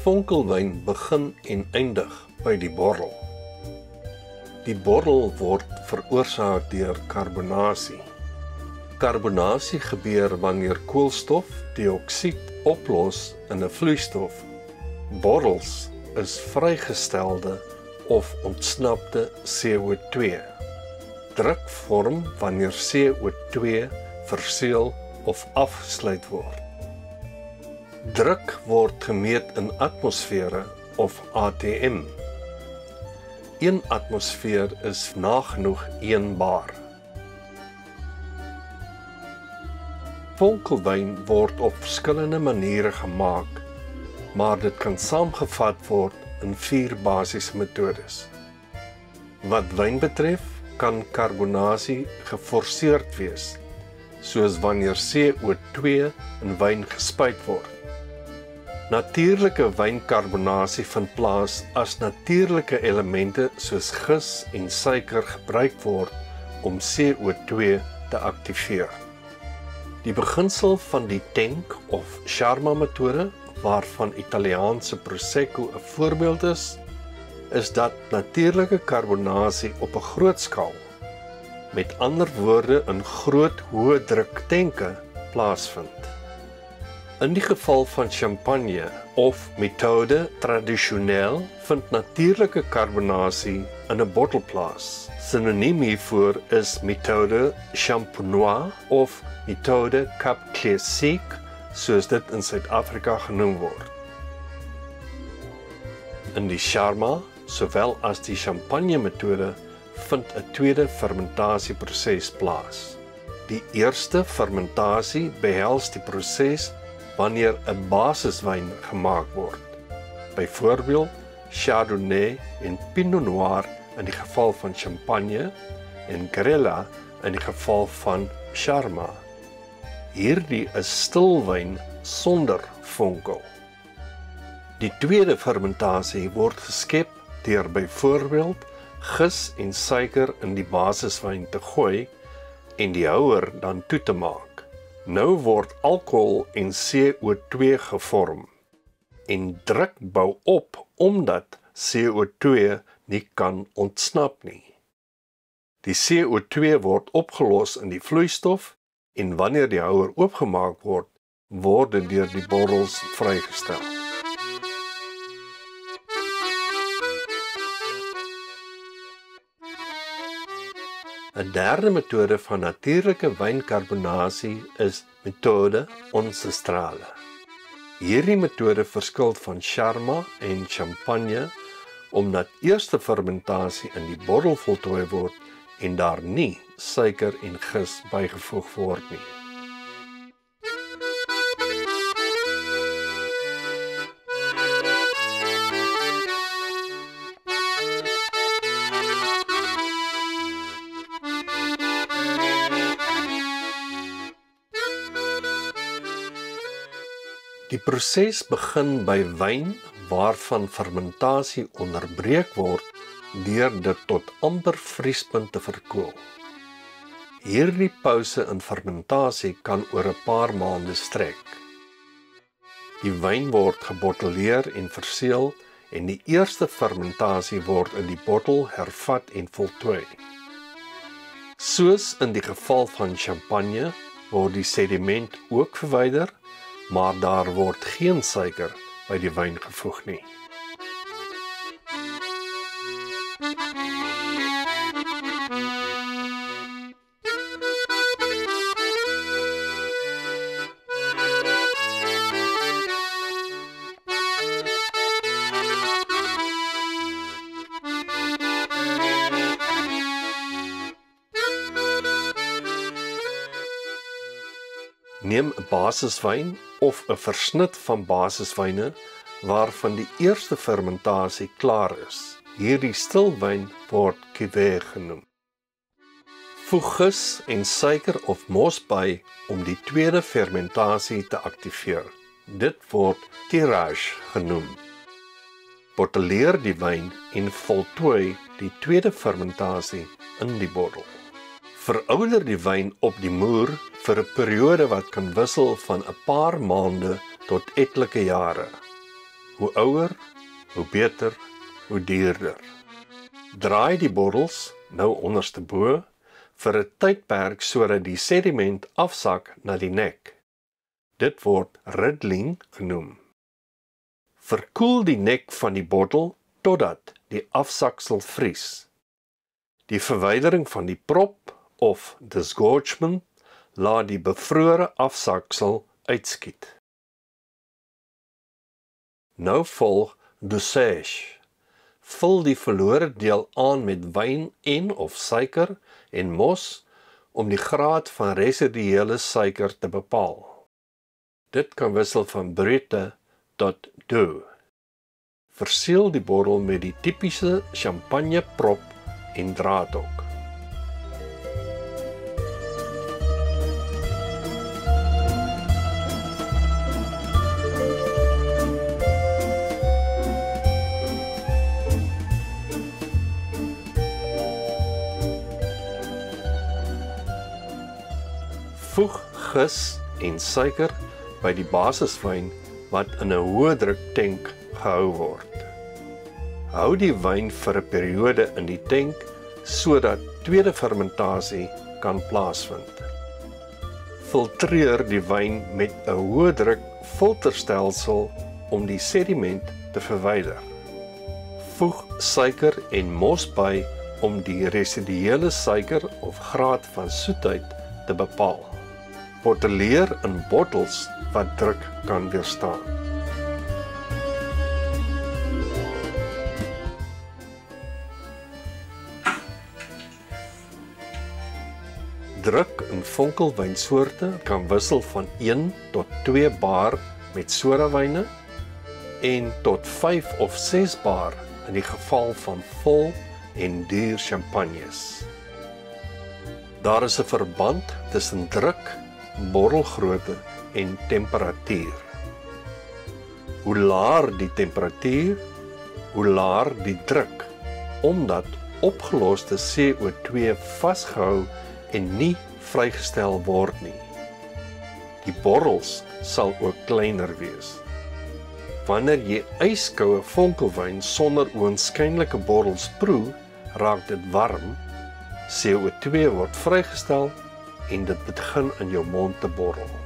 Vonkelwyn begin en eindig by die bottel. Die bottel word veroorsaak deur karbonasie. Karbonasie gebeur wanneer koolstofdioksied oplos in 'n vloeistof. Bottels is vrygestelde of ontsnapte CO2. Druk vorm wanneer CO2 verseël of afgesluit word. Druk word gemeet in atmosfere of ATM. 1 atmosfeer is nagenoeg 1 bar. Vonkelwyn word op verskillende maniere gemaak, maar dit kan saamgevat word in 4 basiese metodes. Wat wyn betref, kan karbonasie geforseerd wees, soos wanneer CO2 in wyn gespuit word. Natuurlike wynkarbonasie vind plaas as natuurlike elemente soos gis en suiker gebruik word om CO2 te aktiveer. Die beginsel van die Tank of Charma metode, waarvan Italiaanse Prosecco 'n voorbeeld is dat natuurlike karbonasie op 'n groot skaal, met ander woorde in groot hoë druk tanke, plaasvind. In die geval van champagne of methode tradisioneel vind natuurlike karbonasie in 'n bottel plaas. Synoniem hiervoor is methode champenois of methode Cap Classique, soos dit in Suid-Afrika genoem word. In die Charma, sowel as die champagne metode, vind 'n tweede fermentasieproses plaas. Die eerste fermentasie behels die proses wanneer 'n basiswyn gemaak word. Byvoorbeeld Chardonnay en Pinot Noir in die geval van champagne en Grella in die geval van Charma. Hierdie is stilwyn sonder vonkel. Die tweede fermentasie word geskep deur byvoorbeeld gis en suiker in die basiswyn te gooi en die houer dan toe te maak. Nou word alkohol en CO2 gevorm en druk bou op omdat CO2 nie kan ontsnap nie. Die CO2 word opgelos in die vloeistof en wanneer die houer oopgemaak word, word dit deur die bottels vrygestel. Een derde metode van natuurlike wynkarbonasie is methode ancestrale. Hierdie metode verskil van Charma en champagne omdat eerste fermentasie in die bottel voltooi word en daar nie suiker en gis bygevoeg word nie. Die proses begin by wyn waarvan fermentasie onderbreek word deur dit tot amper vriespunt te verkoel. Hierdie pouse in fermentasie kan oor 'n paar maande strek. Die wyn word gebottelleer en verseël en die eerste fermentasie word in die bottel hervat en voltooi. Soos in die geval van champagne word die sediment ook verwyder, maar daar word geen suiker by die wyn gevoeg nie. Neem 'n basiswyn of 'n versnit van basiswyne waarvan die eerste fermentasie klaar is. Hierdie stilwyn word cuvée genoem. Voeg gis en suiker of mos by om die tweede fermentasie te aktiveer. Dit word tirage genoem. Bottelleer die wyn en voltooi die tweede fermentasie in die bottel. Verouder die wyn op die moer vir 'n periode wat kan wissel van 'n paar maande tot etlike jare. Hoe ouer, hoe beter, hoe duurder. Draai die bottels, nou onderste bo, vir 'n tydperk sodat die sediment afsak na die nek. Dit word riddling genoem. Verkoel die nek van die bottel totdat die afsaksel vries. Die verwydering van die prop of disgorgement laat die bevrore afsaksel uitskiet. Nou volg dosage. Vul die verlore deel aan met wyn en of suiker en mos om die graad van residuele suiker te bepaal. Dit kan wissel van brute tot doux. Verseël die bottel met die tipiese champagne prop en draadhok. Voeg gis en suiker by die basiswyn wat in 'n hoë druk tank gehou word. Hou die wyn vir 'n periode in die tank sodat tweede fermentasie kan plaasvind. Filtreer die wyn met 'n hoë druk filterstelsel om die sediment te verwyder. Voeg suiker en mos by om die residuele suiker of graad van soetheid te bepaal. Botteleer in bottels wat druk kan weerstaan. Druk in vonkelwynsoorte kan wissel van 1 tot 2 bar met sodawyne en tot 5 of 6 bar in die geval van vol en duur champagnes. Daar is 'n verband tussen druk, bottelgrootte en temperatuur. Hoe laer die temperatuur, hoe laer die druk, omdat opgeloste CO2 vasgehou en nie vrygestel word nie. Die bottels sal ook kleiner wees. Wanneer jy yskoue vonkelwyn sonder oënskynlike bottels proe, raak dit warm, CO2 word vrygestel en dit begin in jou mond te borrel.